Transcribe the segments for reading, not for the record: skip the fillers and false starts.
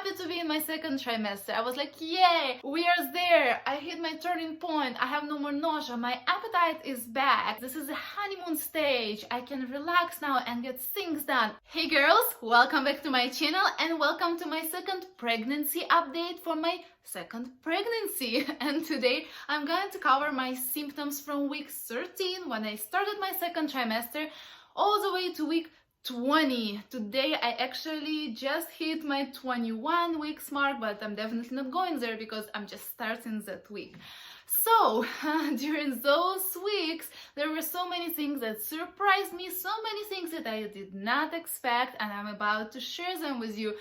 happy to be in my second trimester. I was like, yay, we are there. I hit my turning point. I have no more nausea. My appetite is back. This is the honeymoon stage. I can relax now and get things done. Hey girls, welcome back to my channel and welcome to my second pregnancy update for my second pregnancy. And today I'm going to cover my symptoms from week 13 when I started my second trimester all the way to week 20. Today I actually just hit my 21 weeks mark, but I'm definitely not going there because I'm just starting that week. So during those weeks there were so many things that surprised me, so many things that I did not expect, and I'm about to share them with you.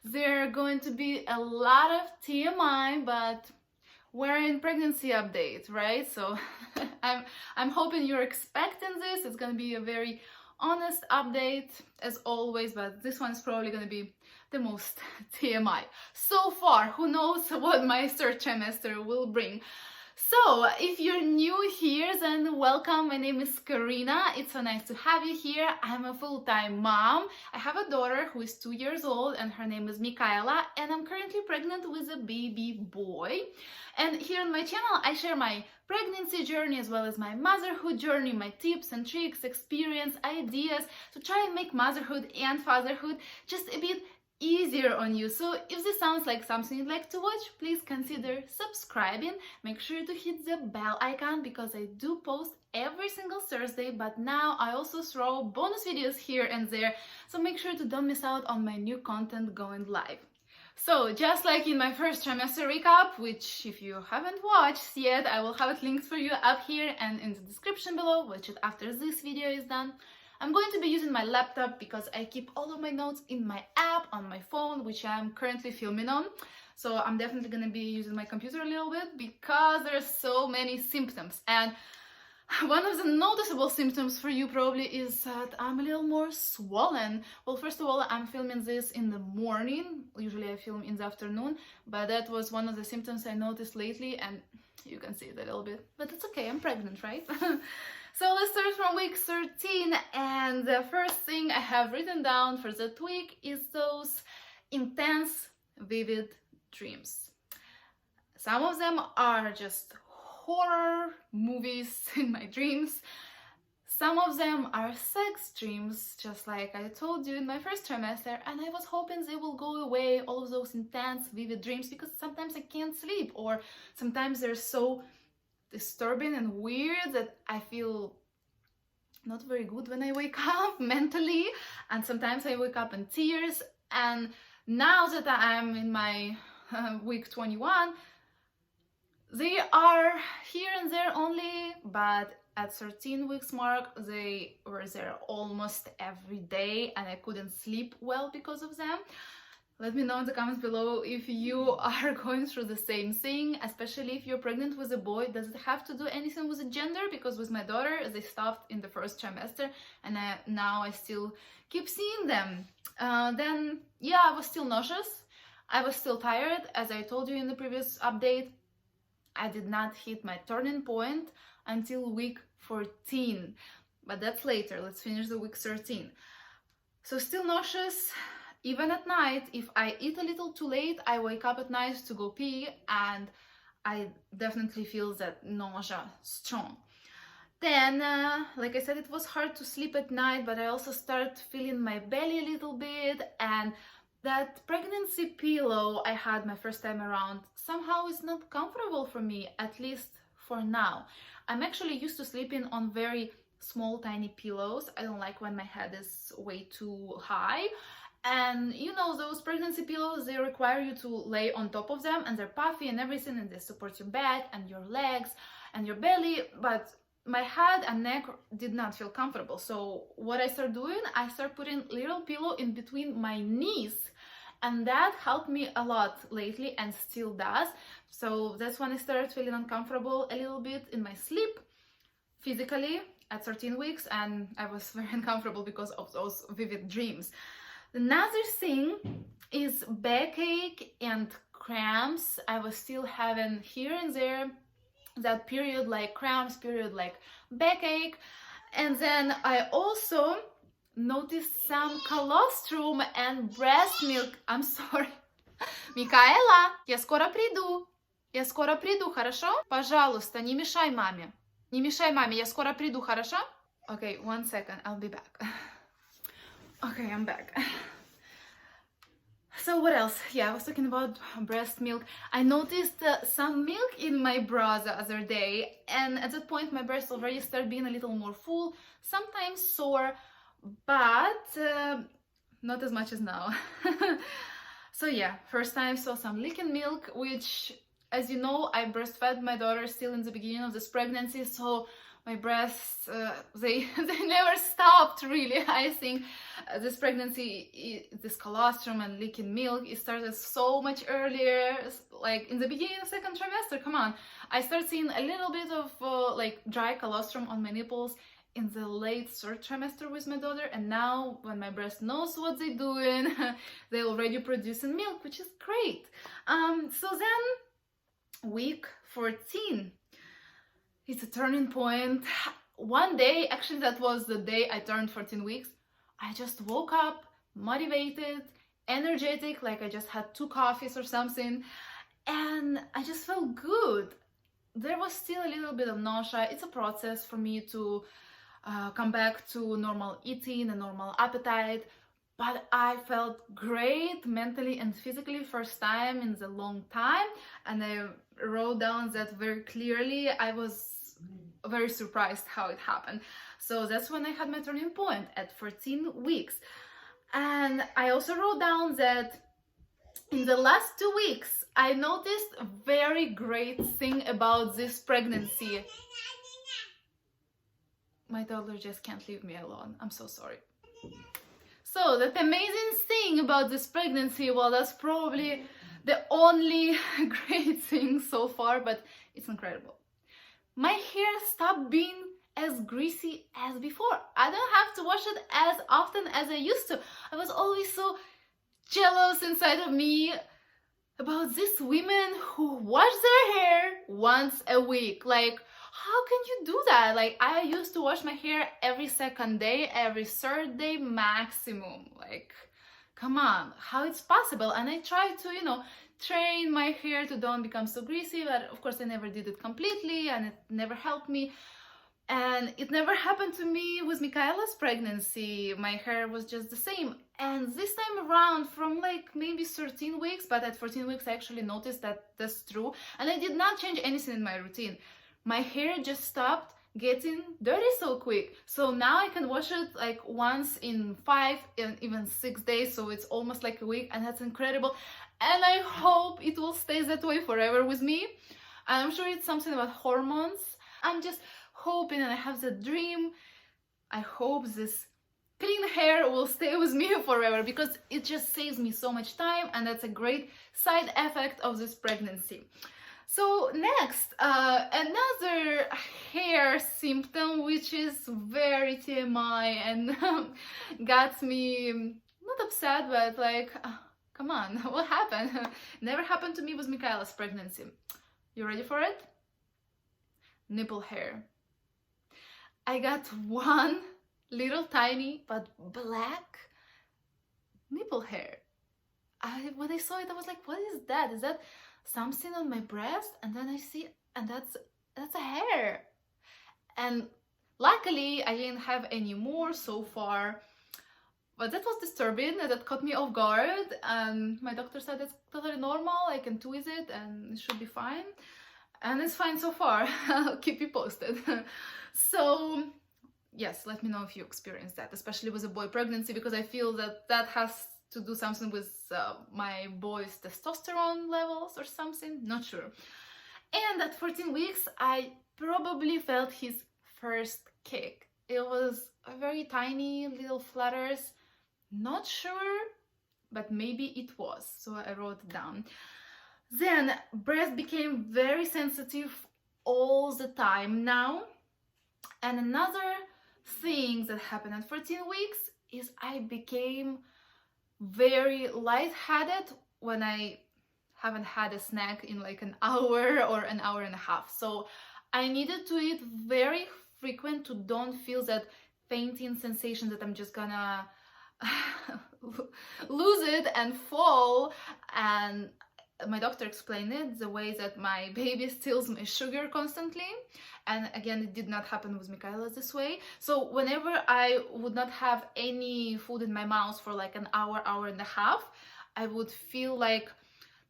There are going to be a lot of TMI, but we're in pregnancy update, right? So I'm hoping you're expecting this. It's going to be a very honest update as always, but this one's probably going to be the most TMI so far. Who knows what my third trimester will bring. So if you're new here, then welcome. My name is Karyna. It's so nice to have you here. I'm a full-time mom. I have a daughter who is 2 years old and her name is Michaela, and I'm currently pregnant with a baby boy. And here on my channel I share my pregnancy journey as well as my motherhood journey, my tips and tricks, experience, ideas to try and make motherhood and fatherhood just a bit easier on you. So if this sounds like something you'd like to watch, please consider subscribing. Make sure to hit the bell icon because I do post every single Thursday, but now I also throw bonus videos here and there, so make sure to don't miss out on my new content going live. So just like in my first trimester recap, which if you haven't watched yet, I will have it linked for you up here and in the description below, watch it after this video is done. I'm going to be using my laptop because I keep all of my notes in my app on my phone, which I'm currently filming on. So I'm definitely going to be using my computer a little bit because there are so many symptoms. And one of the noticeable symptoms for you probably is that I'm a little more swollen. Well, first of all, I'm filming this in the morning. Usually I film in the afternoon, but that was one of the symptoms I noticed lately, and you can see it a little bit. But it's okay, I'm pregnant, right? So let's start from week 13, and the first thing I have written down for that week is those intense, vivid dreams. Some of them are just horror movies in my dreams. Some of them are sex dreams, just like I told you in my first trimester, and I was hoping they will go away, all of those intense, vivid dreams, because sometimes I can't sleep, or sometimes they're so disturbing and weird that I feel not very good when I wake up mentally, and sometimes I wake up in tears. And now that I'm in my week 21, they are here and there only, but at 13 weeks mark they were there almost every day, and I couldn't sleep well because of them. Let me know in the comments below if you are going through the same thing, especially if you're pregnant with a boy. Does it have to do anything with the gender? Because with my daughter, they stopped in the first trimester, and now I still keep seeing them. Then, yeah, I was still nauseous. I was still tired. As I told you in the previous update, I did not hit my turning point until week 14. But that's later. Let's finish the week 13. So still nauseous. Even at night, if I eat a little too late, I wake up at night to go pee, and I definitely feel that nausea strong. Then, like I said, it was hard to sleep at night, but I also started feeling my belly a little bit, and that pregnancy pillow I had my first time around somehow is not comfortable for me, at least for now. I'm actually used to sleeping on very small, tiny pillows. I don't like when my head is way too high. And you know, those pregnancy pillows, they require you to lay on top of them, and they're puffy and everything, and they support your back and your legs and your belly, but my head and neck did not feel comfortable. So what I started doing, I started putting little pillow in between my knees, and that helped me a lot lately and still does. So that's when I started feeling uncomfortable a little bit in my sleep physically at 13 weeks, and I was very uncomfortable because of those vivid dreams. Another thing is backache and cramps. I was still having here and there that period like cramps, period like backache. And then I also noticed some colostrum and breast milk. I'm sorry. Микаэла, я скоро приду. Я скоро приду, хорошо? Пожалуйста, не мешай маме. Не мешай маме, я скоро приду, хорошо? Okay, 1 second, I'll be back. Okay, I'm back. So what else? Yeah, I was talking about breast milk. I noticed some milk in my bra the other day, and at that point my breasts already start being a little more full, sometimes sore, but not as much as now. So yeah, first time saw some leaking milk, which, as you know, I breastfed my daughter still in the beginning of this pregnancy, so my breasts, they never stopped really. I think this pregnancy, this colostrum and leaking milk, it started so much earlier, like in the beginning of second trimester. Come on, I started seeing a little bit of like dry colostrum on my nipples in the late third trimester with my daughter, and now when my breast knows what they're doing, they're already producing milk, which is great. So then week 14, it's a turning point. One day, actually that was the day I turned 14 weeks, I just woke up motivated, energetic, like I just had 2 coffees or something, and I just felt good. There was still a little bit of nausea. It's a process for me to come back to normal eating and normal appetite, but I felt great mentally and physically, first time in a long time, and I wrote down that very clearly. I was very surprised how it happened. So that's when I had my turning point at 14 weeks. And I also wrote down that in the last 2 weeks, I noticed a very great thing about this pregnancy. My toddler just can't leave me alone. I'm so sorry. So that amazing thing about this pregnancy, well, that's probably the only great thing so far, but it's incredible. My hair stopped being as greasy as before. I don't have to wash it as often as I used to. I was always so jealous inside of me about these women who wash their hair once a week. Like, how can you do that? Like, I used to wash my hair every second day, every third day maximum. Like, come on, how it's possible? And I tried to, train my hair to don't become so greasy, but of course I never did it completely, and it never helped me. And it never happened to me with Michaela's pregnancy. My hair was just the same. And this time around, from like maybe 13 weeks, but at 14 weeks I actually noticed that that's true, and I did not change anything in my routine. My hair just stopped getting dirty so quick. So now I can wash it like once in 5 and even 6 days, so it's almost like a week, and that's incredible. And I hope it will stay that way forever with me. I'm sure it's something about hormones. I'm just hoping, and I have the dream, I hope this clean hair will stay with me forever, because it just saves me so much time, and that's a great side effect of this pregnancy. So next, another hair symptom, which is very TMI and got me not upset, but like, come on, what happened? Never happened to me with Michaela's pregnancy. You ready for it? Nipple hair. I got one little tiny but black nipple hair. When I saw it, I was like, what is that? Is that something on my breast? And then I see, and that's a hair. And luckily I didn't have any more so far, but that was disturbing. That caught me off guard, and my doctor said it's totally normal, I can tweeze it and it should be fine, and it's fine so far. I'll keep you posted. So yes, let me know if you experience that, especially with a boy pregnancy, because I feel that that has to do something with my boy's testosterone levels or something, not sure. And at 14 weeks, I probably felt his first kick. It was a very tiny little flutters, not sure, but maybe it was, so I wrote it down. Then breast became very sensitive all the time now. And another thing that happened at 14 weeks is I became very lightheaded when I haven't had a snack in like an hour or an hour and a half. So I needed to eat very frequent to don't feel that fainting sensation that I'm just gonna lose it and fall. And My doctor explained it the way that my baby steals my sugar constantly, and again, it did not happen with Michaela this way. So whenever I would not have any food in my mouth for like an hour, hour and a half, I would feel like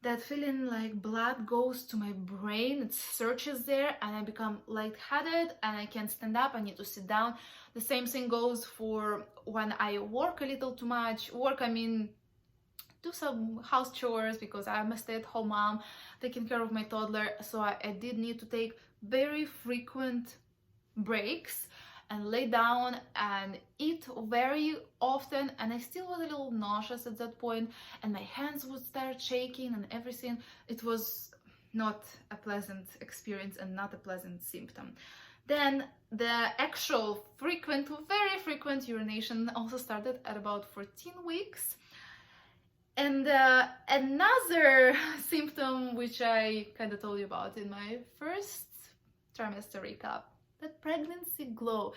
that feeling like blood goes to my brain, it searches there, and I become lightheaded and I can't stand up, I need to sit down. The same thing goes for when I work a little too much. Work, I mean, do some house chores because I'm a stay-at-home mom taking care of my toddler, so I did need to take very frequent breaks and lay down and eat very often, and I still was a little nauseous at that point, and my hands would start shaking and everything. It was not a pleasant experience and not a pleasant symptom. Then the actual frequent, very frequent urination also started at about 14 weeks. And another symptom, which I kind of told you about in my first trimester recap, that pregnancy glow,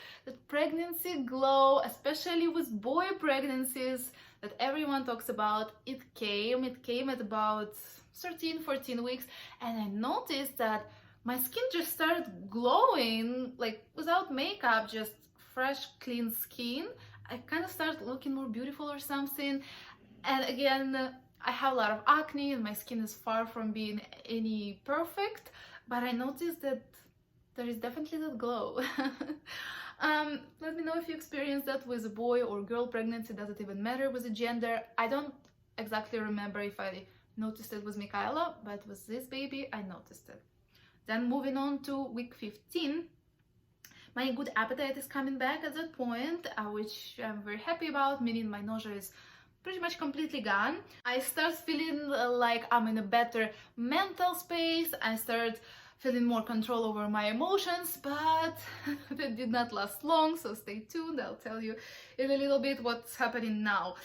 especially with boy pregnancies that everyone talks about. It came at about 13, 14 weeks, and I noticed that my skin just started glowing, like without makeup, just fresh, clean skin. I kind of started looking more beautiful or something. And again, I have a lot of acne and my skin is far from being any perfect, but I noticed that there is definitely that glow. Let me know if you experience that with a boy or girl pregnancy. Does it even matter with the gender? I don't exactly remember if I noticed it with Michaela, but with this baby, I noticed it. Then moving on to week 15, my good appetite is coming back at that point, which I'm very happy about, meaning my nausea is pretty much completely gone. I start feeling like I'm in a better mental space. I start feeling more control over my emotions, but that did not last long, so stay tuned. I'll tell you in a little bit what's happening now.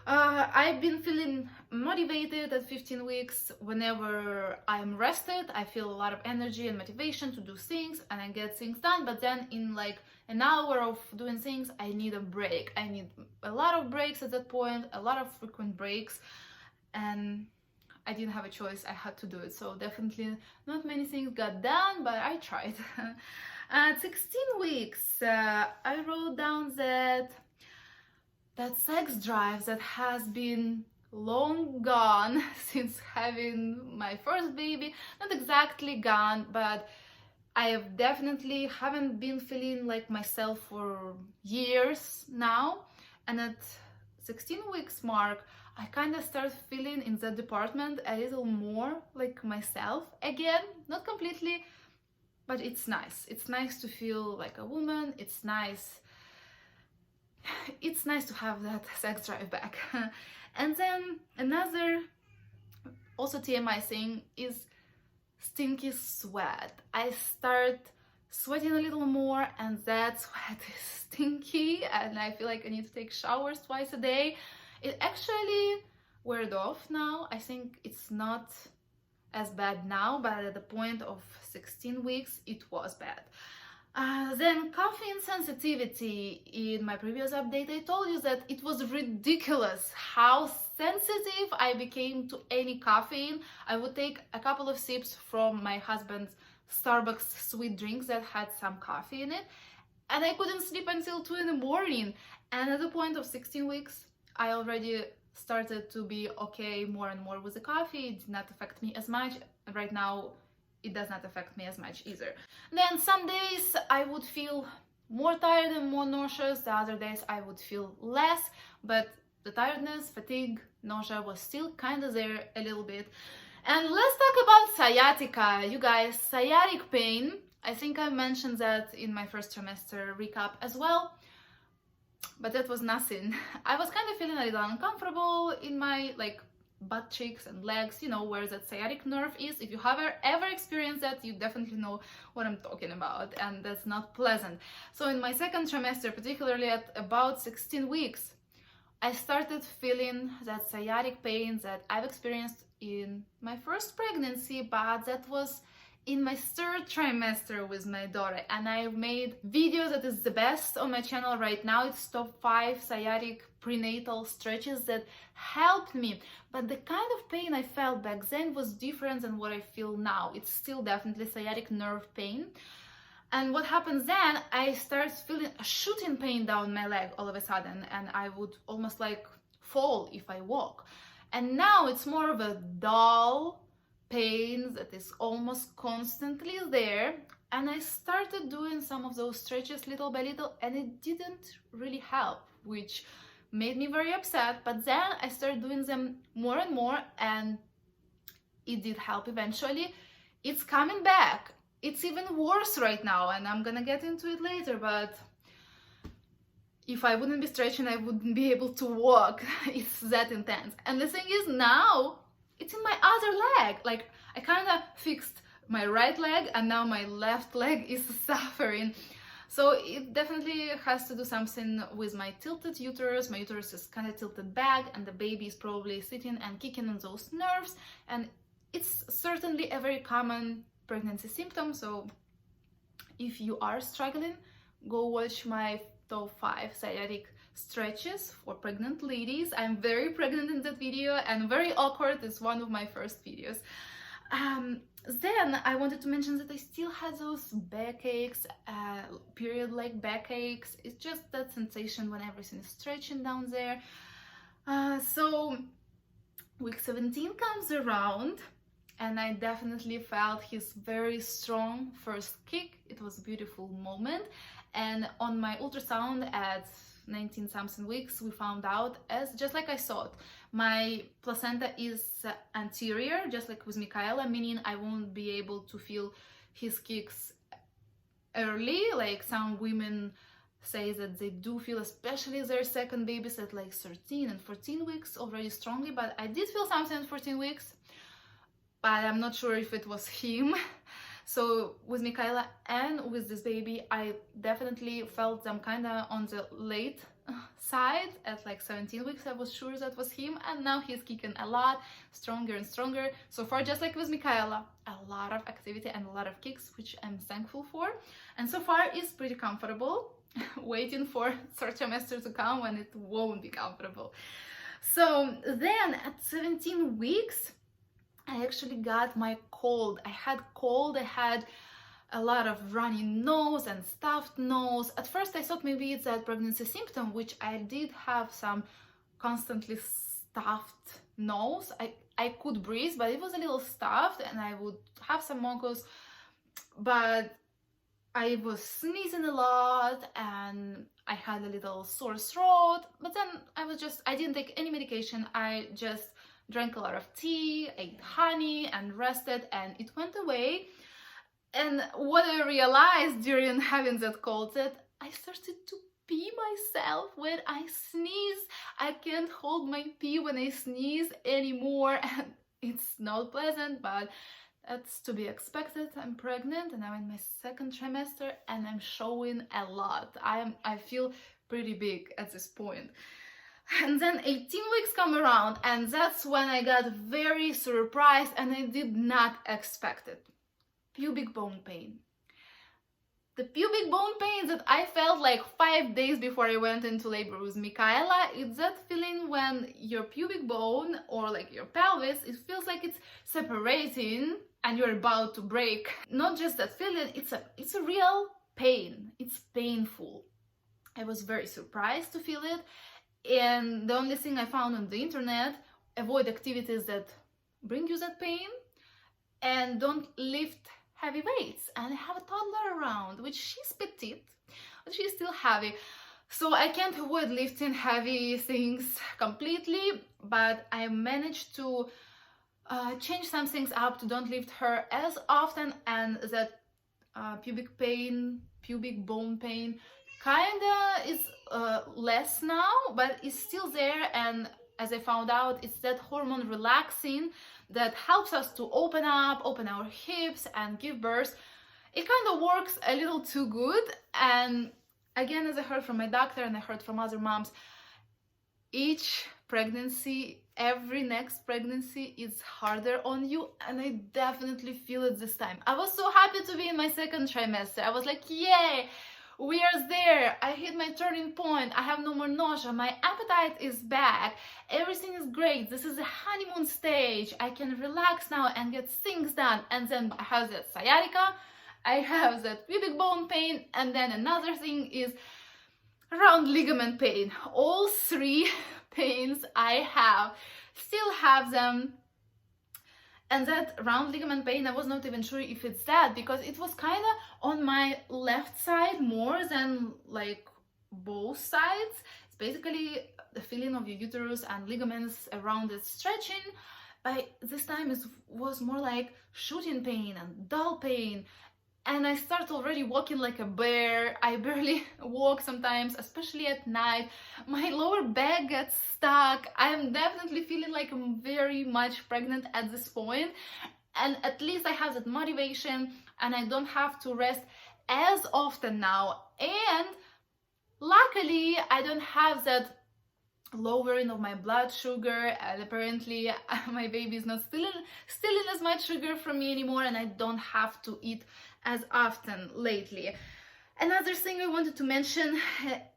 I've been feeling motivated at 15 weeks. Whenever I'm rested, I feel a lot of energy and motivation to do things and I get things done, but then in like an hour of doing things, I need a break. I need a lot of breaks at that point, a lot of frequent breaks, and I didn't have a choice, I had to do it. So definitely not many things got done, but I tried. At 16 weeks, I wrote down that sex drive that has been long gone since having my first baby, not exactly gone, but I have definitely haven't been feeling like myself for years now. And at 16 weeks mark, I kind of start feeling in that department a little more like myself again, not completely, but it's nice. It's nice to feel like a woman. It's nice to have that sex drive back. And then another also TMI thing is stinky sweat. I start sweating a little more and that sweat is stinky and I feel like I need to take showers twice a day. It actually wore off now. I think it's not as bad now, but at the point of 16 weeks, it was bad. Then caffeine sensitivity. In my previous update, I told you that it was ridiculous how sensitive I became to any caffeine. I would take a couple of sips from my husband's Starbucks sweet drinks that had some coffee in it, and I couldn't sleep until 2 in the morning. And at the point of 16 weeks, I already started to be okay more and more with the coffee. It did not affect me as much. Right now, it does not affect me as much either. Then some days I would feel more tired and more nauseous. The other days I would feel less, but the tiredness, fatigue, nausea was still kind of there a little bit. And let's talk about sciatica. You guys, sciatic pain. I think I mentioned that in my first trimester recap as well, but that was nothing. I was kind of feeling a little uncomfortable in my butt cheeks and legs, you know, where that sciatic nerve is. If you have ever experienced that, you definitely know what I'm talking about, and that's not pleasant. So in my second trimester, particularly at about 16 weeks, I started feeling that sciatic pain that I've experienced in my first pregnancy, but that was in my third trimester with my daughter, and I made videos that is the best on my channel right now. It's top 5 sciatic prenatal stretches that helped me, but the kind of pain I felt back then was different than what I feel now. It's still definitely sciatic nerve pain. And what happens then, I start feeling a shooting pain down my leg all of a sudden, and I would almost like fall if I walk. And now it's more of a dull pain that is almost constantly there. And I started doing some of those stretches little by little, and it didn't really help, which made me very upset. But then I started doing them more and more, and it did help eventually. It's coming back. It's even worse right now, and I'm gonna get into it later, but if I wouldn't be stretching, I wouldn't be able to walk. It's that intense. And the thing is, now it's in my other leg. Like, I kind of fixed my right leg, and now my left leg is suffering. So it definitely has to do something with my tilted uterus. My uterus is kind of tilted back, and the baby is probably sitting and kicking on those nerves. And it's certainly a very common pregnancy symptom. So if you are struggling, go watch my top 5 sciatic stretches for pregnant ladies. I'm very pregnant in that video and very awkward. It's one of my first videos. Then I wanted to mention that I still had those backaches, period-like backaches. It's just that sensation when everything is stretching down there. So week 17 comes around, and I definitely felt his very strong first kick. It was a beautiful moment. And on my ultrasound at 19 something weeks, we found out, as just like I thought, my placenta is anterior, just like with Michaela, meaning I won't be able to feel his kicks early. Like some women say that they do feel, especially their second babies at like 13 and 14 weeks already strongly, but I did feel something at 14 weeks. But I'm not sure if it was him. So with Michaela and with this baby, I definitely felt them kind of on the late side. At like 17 weeks, I was sure that was him. And now he's kicking a lot, stronger and stronger. So far, just like with Michaela, a lot of activity and a lot of kicks, which I'm thankful for. And so far, it's pretty comfortable. Waiting for third trimester to come when it won't be comfortable. So then at 17 weeks, I actually got my cold. I had cold, I had a lot of runny nose and stuffed nose. At first I thought maybe it's a pregnancy symptom, which I did have some constantly stuffed nose. I could breathe, but it was a little stuffed, and I would have some mucus, but I was sneezing a lot, and I had a little sore throat. But then I didn't take any medication. I just drank a lot of tea, ate honey, and rested, and it went away. And what I realized during having that cold, that I started to pee myself when I sneeze. I can't hold my pee when I sneeze anymore, and it's not pleasant, but that's to be expected. I'm pregnant, and I'm in my second trimester, and I'm showing a lot. I feel pretty big at this point. And then 18 weeks come around, and that's when I got very surprised, and I did not expect it. Pubic bone pain. The pubic bone pain that I felt like 5 days before I went into labor with Michaela, it's that feeling when your pubic bone, or like your pelvis, it feels like it's separating and you're about to break. Not just that feeling, it's a real pain. It's painful. I was very surprised to feel it. And the only thing I found on the internet, avoid activities that bring you that pain, and don't lift heavy weights. And I have a toddler around, which she's petite, but she's still heavy. So I can't avoid lifting heavy things completely, but I managed to change some things up to don't lift her as often, and that pubic bone pain kinda is less now, but it's still there. And as I found out, it's that hormone relaxin that helps us to open our hips and give birth. It kind of works a little too good. And again, as I heard from my doctor and I heard from other moms, each pregnancy, every next pregnancy is harder on you, and I definitely feel it this time. I was so happy to be in my second trimester. I was like, yay, we are there. I hit my turning point. I have no more nausea. My appetite is back. Everything is great. This is a honeymoon stage. I can relax now and get things done. And then I have that sciatica, I have that pubic bone pain, and then another thing is round ligament pain. All three pains I still have them. And that round ligament pain, I was not even sure if it's that, because it was kind of on my left side more than like both sides. It's basically the feeling of your uterus and ligaments around it stretching. But this time it was more like shooting pain and dull pain. And I start already walking like a bear. I barely walk sometimes, especially at night. My lower back gets stuck. I'm definitely feeling like I'm very much pregnant at this point. And at least I have that motivation and I don't have to rest as often now. And luckily, I don't have that lowering of my blood sugar, and apparently my baby is not stealing as much sugar from me anymore, and I don't have to eat as often lately. Another thing I wanted to mention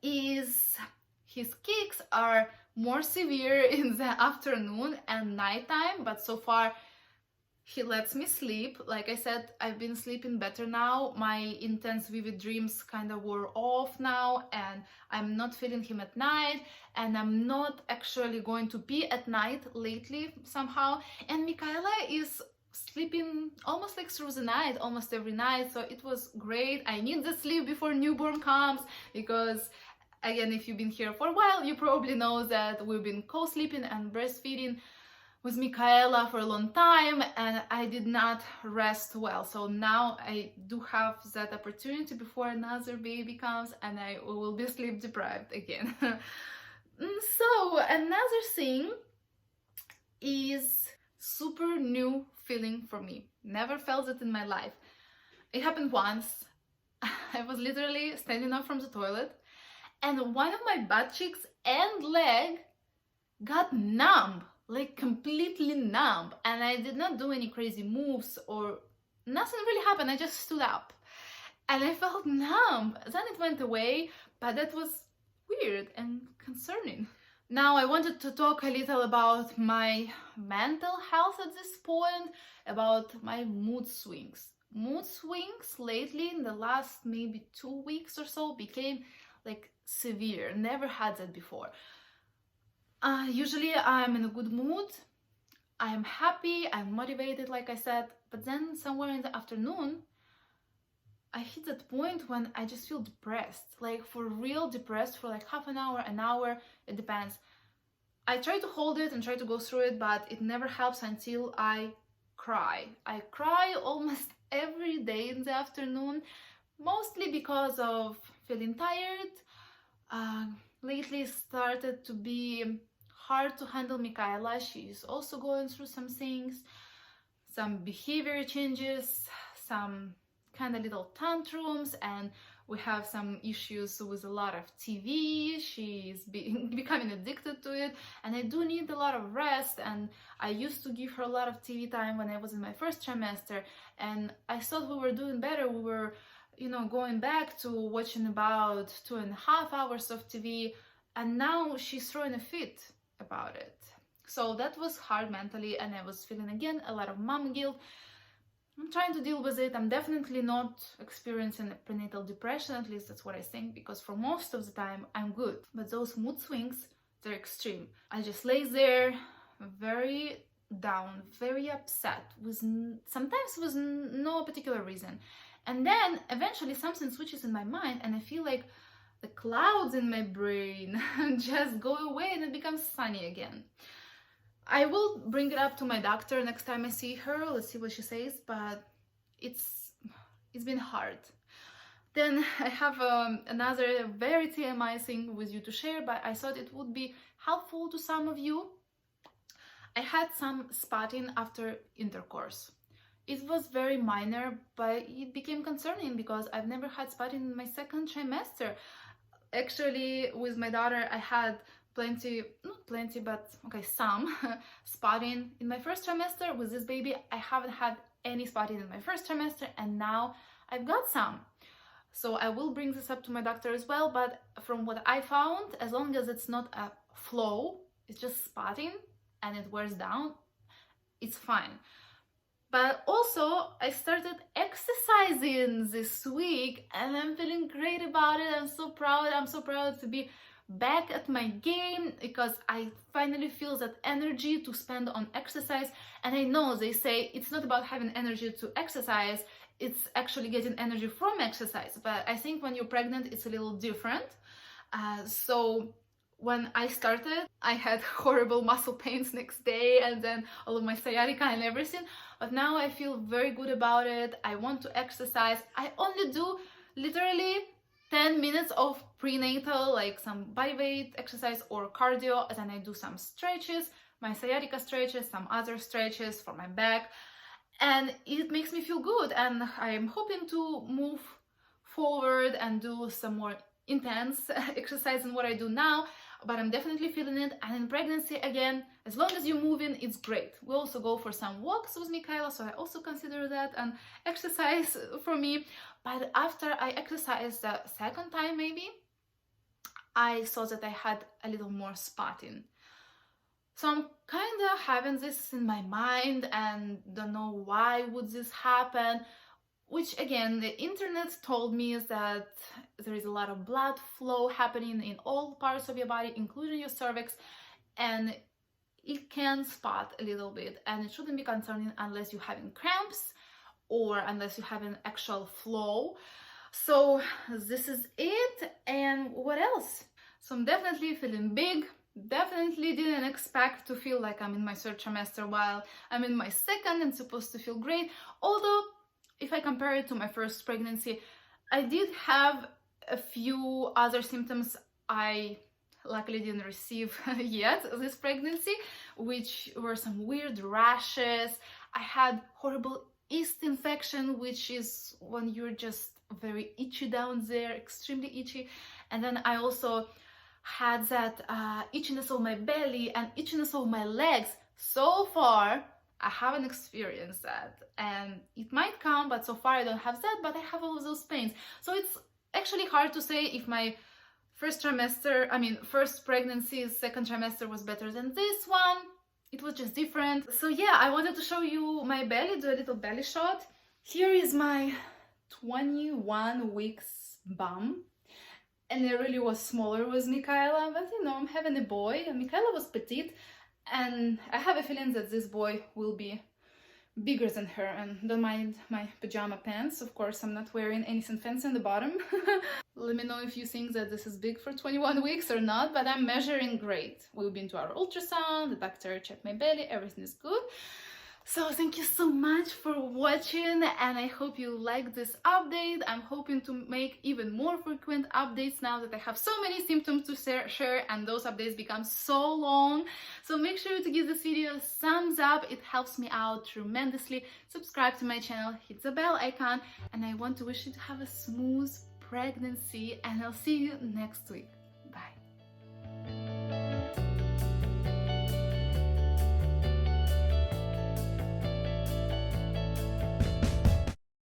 is his kicks are more severe in the afternoon and nighttime, but so far he lets me sleep. Like I said, I've been sleeping better now. My intense vivid dreams kind of wore off now, and I'm not feeling him at night, and I'm not actually going to pee at night lately somehow. And Michaela is sleeping almost like through the night, almost every night, so it was great. I need the sleep before newborn comes, because again, if you've been here for a while, you probably know that we've been co-sleeping and breastfeeding with Michaela for a long time, and I did not rest well. So now I do have that opportunity before another baby comes, and I will be sleep deprived again. So another thing is super new feeling for me. Never felt it in my life. It happened once. I was literally standing up from the toilet, and one of my butt cheeks and leg got numb, like completely numb, and I did not do any crazy moves or nothing really happened. I just stood up and I felt numb. Then it went away, but that was weird and concerning. Now I wanted to talk a little about my mental health at this point, about my mood swings. Mood swings lately in the last maybe 2 weeks or so became like severe. Never had that before. Usually I'm in a good mood, I'm happy, I'm motivated, like I said, but then somewhere in the afternoon, I hit that point when I just feel depressed, like for real depressed for like half an hour, it depends. I try to hold it and try to go through it, but it never helps until I cry. I cry almost every day in the afternoon, mostly because of feeling tired. Lately it started to be hard to handle Michaela. She's also going through some things, some behavior changes, some kind of little tantrums, and we have some issues with a lot of TV. She's becoming addicted to it, and I do need a lot of rest. And I used to give her a lot of TV time when I was in my first trimester, and I thought we were doing better. We were, going back to watching about 2.5 hours of TV, and now she's throwing a fit about it. So that was hard mentally, and I was feeling again a lot of mom guilt. I'm trying to deal with it. I'm definitely not experiencing a prenatal depression, at least that's what I think, because for most of the time I'm good. But those mood swings, they're extreme. I just lay there very down, very upset, sometimes with no particular reason. And then eventually something switches in my mind, and I feel like the clouds in my brain just go away and it becomes sunny again. I will bring it up to my doctor next time I see her. Let's see what she says, but it's been hard. Then I have another very TMI thing with you to share, but I thought it would be helpful to some of you. I had some spotting after intercourse. It was very minor, but it became concerning because I've never had spotting in my second trimester. Actually, with my daughter, I had plenty, not plenty, but okay, some spotting in my first trimester. With this baby, I haven't had any spotting in my first trimester, and now I've got some. So I will bring this up to my doctor as well, but from what I found, as long as it's not a flow, it's just spotting and it wears down, it's fine. But also, I started exercising this week and I'm feeling great about it. I'm so proud. I'm so proud to be back at my game because I finally feel that energy to spend on exercise. And I know they say it's not about having energy to exercise, it's actually getting energy from exercise. But I think when you're pregnant, it's a little different. So when I started, I had horrible muscle pains next day and then all of my sciatica and everything. But now I feel very good about it. I want to exercise. I only do literally 10 minutes of prenatal, like some body weight exercise or cardio. And then I do some stretches, my sciatica stretches, some other stretches for my back. And it makes me feel good. And I'm hoping to move forward and do some more intense exercise than what I do now, but I'm definitely feeling it. And in pregnancy, again, as long as you're moving, it's great. We also go for some walks with Michaela, so I also consider that an exercise for me. But after I exercised the second time, maybe, I saw that I had a little more spotting. So I'm kind of having this in my mind and don't know why would this happen. Which again, the internet told me is that there is a lot of blood flow happening in all parts of your body, including your cervix, and it can spot a little bit, and it shouldn't be concerning unless you're having cramps or unless you're having actual flow. So this is it. And what else? So I'm definitely feeling big. Definitely didn't expect to feel like I'm in my third trimester while I'm in my second and supposed to feel great. Although if I compare it to my first pregnancy, I did have a few other symptoms I luckily didn't receive yet this pregnancy, which were some weird rashes. I had horrible yeast infection, which is when you're just very itchy down there, extremely itchy. And then I also had that itchiness of my belly and itchiness of my legs. So far, I haven't experienced that, and it might come, but so far I don't have that, but I have all of those pains. So it's actually hard to say if my first pregnancy, second trimester was better than this one. It was just different. So yeah, I wanted to show you my belly, do a little belly shot. Here is my 21 weeks bum. And it really was smaller with Michaela, but you know, I'm having a boy, and Michaela was petite. And I have a feeling that this boy will be bigger than her. And don't mind my pajama pants. Of course, I'm not wearing anything fancy on the bottom. Let me know if you think that this is big for 21 weeks or not, but I'm measuring great. We've been to our ultrasound, the doctor checked my belly, everything is good. So thank you so much for watching, and I hope you like this update. I'm hoping to make even more frequent updates now that I have so many symptoms to share and those updates become so long. So make sure to give this video a thumbs up, it helps me out tremendously. Subscribe to my channel, hit the bell icon, and I want to wish you to have a smooth pregnancy, and I'll see you next week.